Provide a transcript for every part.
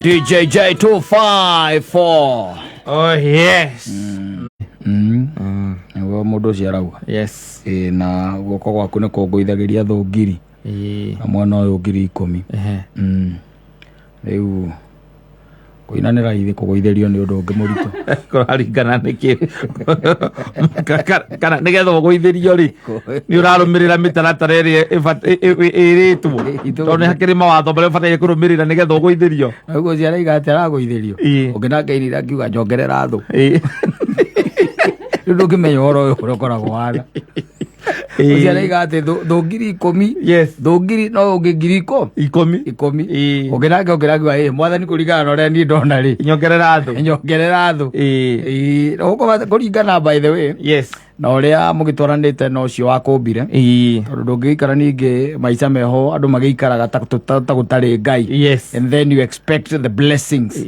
DJJ 254. Oh yes. Ngo mundu cia rauga. Yes. Na guoko gwaku ni kunguithagiria thungiri. Mwana uyu ngiri 10. Riu kuinanira ithi kuguitherio ni undu ungi muritu. Kuraringana niki. Kana nigetho guitherio ri. Ni urarumirira mitaratara iritwo. Tondu hakiri mawatho bare bataire kurumirira nigetho guitherio. Uguo ciara igatera guitherio. Ungina ngairira kiuga njongerera thu. Ndu ngimenya horo uyu urokoragwo wana. Ciara igate thungiri 10. Yes. Thungiri no ungiri 10. Ungina kiuga mwathani kuringana na uria ni ndona ri. Nyongerera thu. Uko kuringana by the way. Yes. Na uria mugitwaranite no cio wakumbire tondu ndungikara ningi maica meho andu magiikaraga ta gutari ngai. Yes. And then you expect the blessings.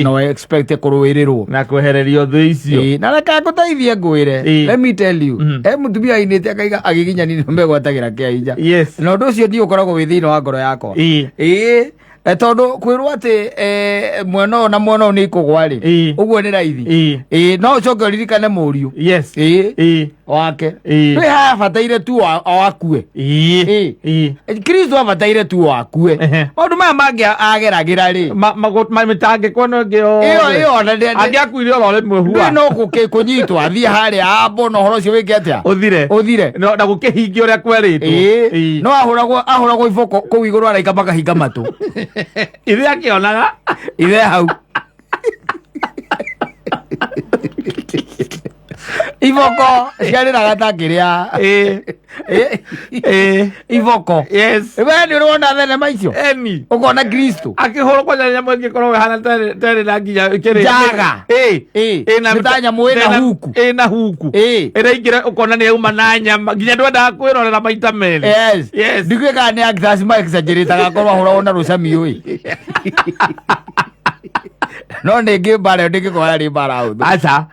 No expect kuruwirirwo na kwehererio thu icio. Na reka ngutaithie ngwire. Let me tell you, mutumia inite akaiga agiginya ni megwatagira kiaija. Yes. Na undu ucio ndi ukoragwo wi thiini wa ngoro yakwa. Tondu kwirwo ati mweno na mweno ni kugwa ri uguo ni raithi no ucoke uririkane muriu. Yes. Wake we ha bataire tu wakue Kristo abataire tu wakue maundu maya mangi ageragira ri mitange kono ngio iyo na ndi angiakuire ro rimwe hua no kunyitwo athie hari abo no horo ucio wike atia uthire no na gukihingia uria kweritwo no ahuragwo iboko kuu iguru araika makahinga matu ithe akionaga ithe hau iboko ciariraga ta kiria iboko. Yes. We ni urona thenema icio ukona Kristo akihoro kwa nyamu ngikorwo hana tere na nginya kiri jaga na mtanya mwena huku na huku ingira ukona ni uma na nyama nginya ndwenda kwirorera maita meri. Yes. Ndigwika ni actors ma exaggerate agakorwo hora ona rucami ui no ningi bare ndingikoya ri bara uthu aca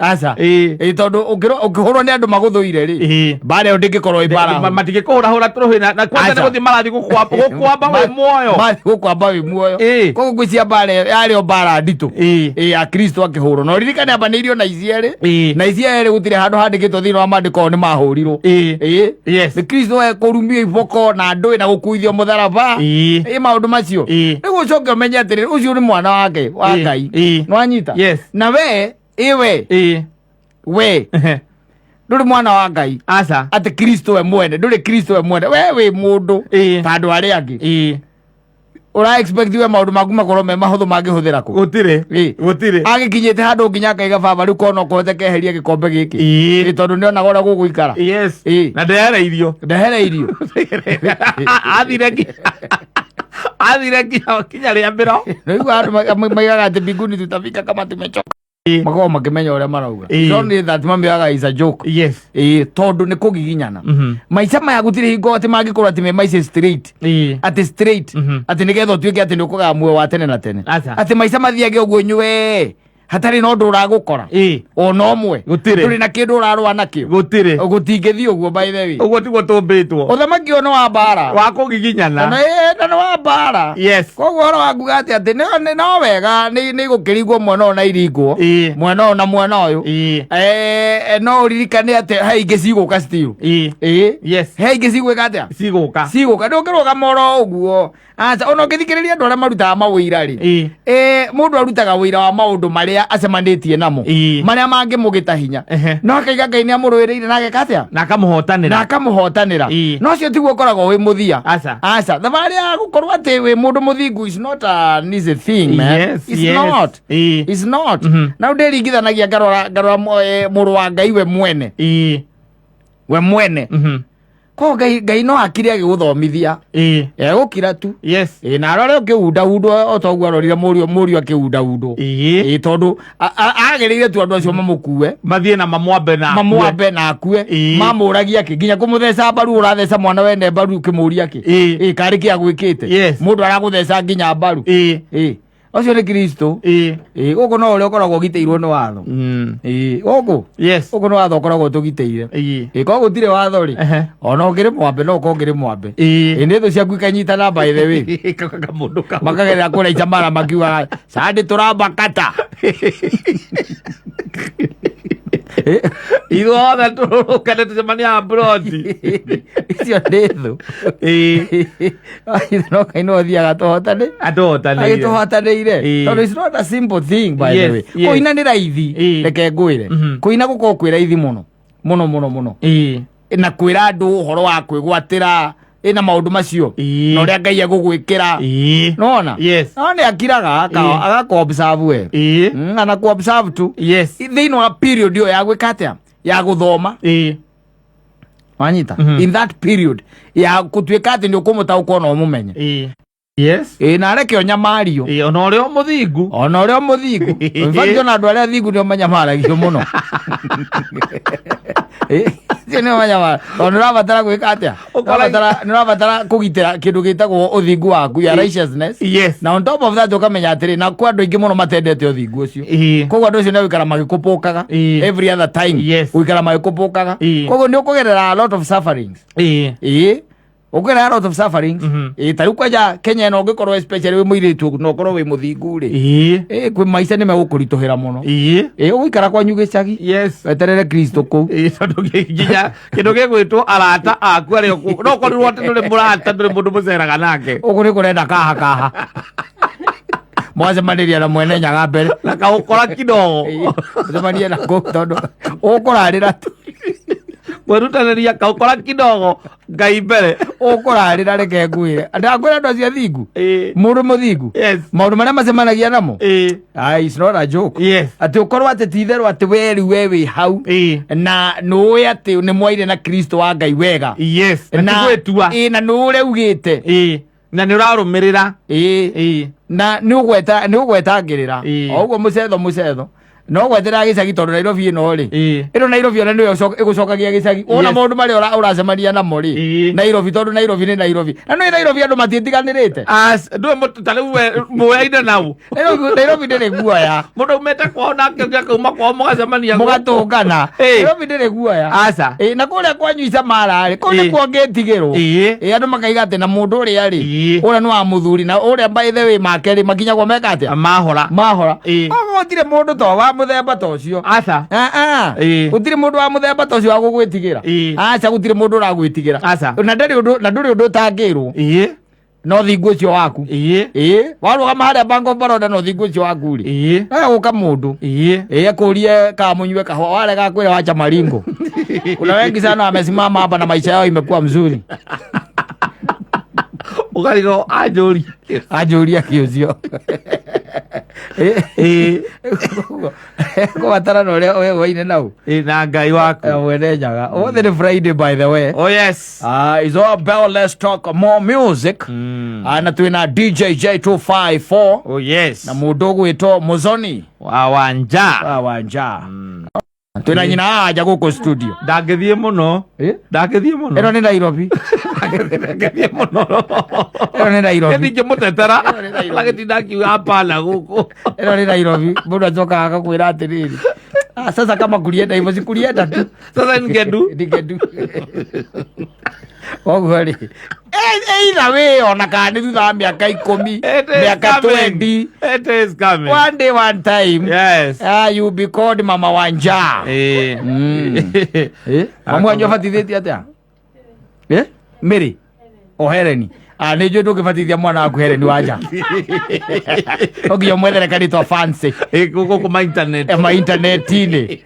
tondu ukihorwo ni andu maguthuire ri bare ndingikorwo i bara matigikuhura turuhina na kwanza ni guthi marathi gukwamba we muoyo gukwamba we muoyo koguo gwiciya bare yario bara nditu ya Kristo akihurwo no ririkane amba ni irio na iciere na iciere gutire handu handikitwo thiini wa mandiko ni mahurirwo. Yes. Ni Kristo kurumia iboko na ndui na gukuithio mutharaba maundu macio nigu ucoke umenye atiri ucio ni mwana wake wa Ngai nwanyita. Yes. Na we nduri mwana wa Ngai aca ati Kristo we mwene nduri Kristo we mwene we wi mundu tandu ari angi ura expect we maundu maku makorwo me mahuthu mangihuthira ku gutire agikinyite handu nginya kaiga baba riu kono kote keheria gikombe giki tondu ni ona gora guguikara. Yes. Na ndehere irio athire kinya ria mbiro riu andu maigaga ati mbinguni tutafika kama tumechoka makorwo makimenya uria marauga so ni that mamiaga is a joke. Yes. Tondu ni kugiginyana maica maya gutire hingo ati mangikorwo ati me maica straight ati nigetha utuike ati ni ukuga muoyo wa tene na tene ati maica mathiage uguo nywe hatari no ndu uragukora ona umwe turi na kindu urarwa nakio gutingithio uguo by the way uguo tiguo tumbitwo uthamaki ono wa bara wa kugiginyana na wa bara. Yes. Koguo horo waku ati no wega ni gukirigwo mwena ona iringwo mwena ona mwena uyu no uririkane ati he ingi ciguka still. Yes. He ingi ciguka atia ciguka ndungiruga moro uguo aca ona ngithikiriria andu aria marutaga mawira ri mundu arutaga wira wa maundu maria acemanitie namo maria mangimugita hinya no akaiga Ngai ni amuruiriire na agekatia na akamuhotanira no cio tiguo ukoragwo wi muthia aca thabari ya gukorwo ati wi mundu muthingu is not an easy thing, man. It's not. Na ndiringithanagia ngarora muru wa Ngai we mwene ko Ngai no akiri agiguthomithia gukira tu. Yes. Na arore ukiunda otoguo arorire muriu akiunda tondu agereire tu andu acio mamukue mathie na mamwambe na akue mamuragia ki nginya kumutheca mbaru uratheca mwana wene mbaru kimuria ki kari ki agwikite mundu aragutheca nginya mbaru Ocio ni Kristo. Goko no ule ukoragwo giteirwo ni watho. Goko. Yes. Goko no watho ukoragwo tugiteire. Ko gutire watho ri. Ona ngire mwambe no ko ngire mwambe. Inde thu ciaku ikanyitana by the way. Kaka mundu ka. Makagerera kura icamara makiuga sande turamba kata. Igothe turukane tucemania abrodi. Icio ndithu. No kaino thiaga tuhotane. Atohotane. Agituhotaneire. Tondu it's not a simple thing by the way. Kuina ni raithi. Reke ngwire. Kuina guko kwira raithi muno. Muno. Na kwira andu uhoro wa kwigwatira ina maundu macio no ria Ngai agugwikira nona no ni akiraga agako observe we ana ku observe tu they know a period yo ya gwikatia ya guthoma wanyita in that period ya kutwika ati ni ukumuta ukona umumenye na reke onyamario ona ore muthingu mfano na andu aria thingu ni omanyamaragia muno Sino manyama onurabatara gwika atia nurabatara kugitira kindu gitagwo uthingu waku ya righteousness na on top of that ukamenya atiri na kwa andu ingi muno matendete uthingu ucio koguo andu ucio ni wikara magikupukaga every other time wikara magikupukaga koguo ni ukugerera a lot of sufferings ukera a lot of sufferings tariu kwaja Kenya no ngikorwo especially we muiritu no korwo we muthingu ri kwi maica ni megukurituhira muno ugikara kwa nyugicagi weterere Kristo ku tondu nginya kindu gigwitwo arata aku ari no korirwo ati nduri murata nduri mundu muceraga nake ugu ni kurenda kahakaha mwaze mandiria na mwene nyaga mbere na kaukora kidogo mwaze na ko tondu ukurarira tu werutaniria kaukora kidogo Ngai mbere ukurarira reke ngwire ndakwira ndo cia thingu mundu muthingu maundu maria macemanagia namo it's not a joke ati ukorwo ati titherwo ati we hau na nuwe ati ni mwaire na Kristo wa Ngai wega na gwetua na nure ugite na ni urarumirira na ni ugwetangirira oguo mucetho no gwetera gicagi tondu Nairobi ino ri ino Nairobi ona niyo igucokagia gicagi ona maundu mari uracemania namo ri Nairobi tondu Nairobi ni Nairobi na no Nairobi andu matietiganirite ndwe mututale muyaine nau Nairobi ndiri guoya mundu umete kwao nake akauma kwao mugacemania mugatungana Nairobi ndiri guoya aca na kuria kwanyu icamara ri kuu ni kuo ngitigirwo andu makaiga ati na mundu uria ri uria ni wa muthuri na uria by the way make ri makinyagwo meka atia mahora koguo gutire mundu to wa muthemba ta ucio aca gutire mundu wa muthemba ta ucio wa gugwitigira aca gutire mundu uragwitigira na nduri undu utangirwo no thingu ucio waku warugama haria bango baroda no thingu ucio waku ri guka mundu akurie kamunywe kahwa wale gakwira wacha maringo kuna wengi sana wamesimama hapa na maisha yao imekuwa mzuri ukarigo ajuria kiucio ko watara no le we waine nau na Ngai waku wene nyaga othe ni Friday by the way yes it's all about let's talk more music na twina DJ J254 yes na mundu gwitwo Muzoni wa wanja twina nyina aja guku studio ndangithie muno eno ni Nairobi ndangithie muno eno ni Nairobi ndinge mutetera lagitinda kiuga hapana guku eno ni Nairobi mundu ajoka akakwira atiriri sasa kama kurienda hivyo sikurienda tu sasa ningedu ogori either way ona kana thutha miaka 10 miaka 20 it is coming one day one time you be called mama wanja mama wanja fatitheti atia Mary Ohereni ni njuä ndå ngä batithia mwana waku Hereni wanja å nginya mwethere kanitwa fancy gå kå ma internet ma internet-inä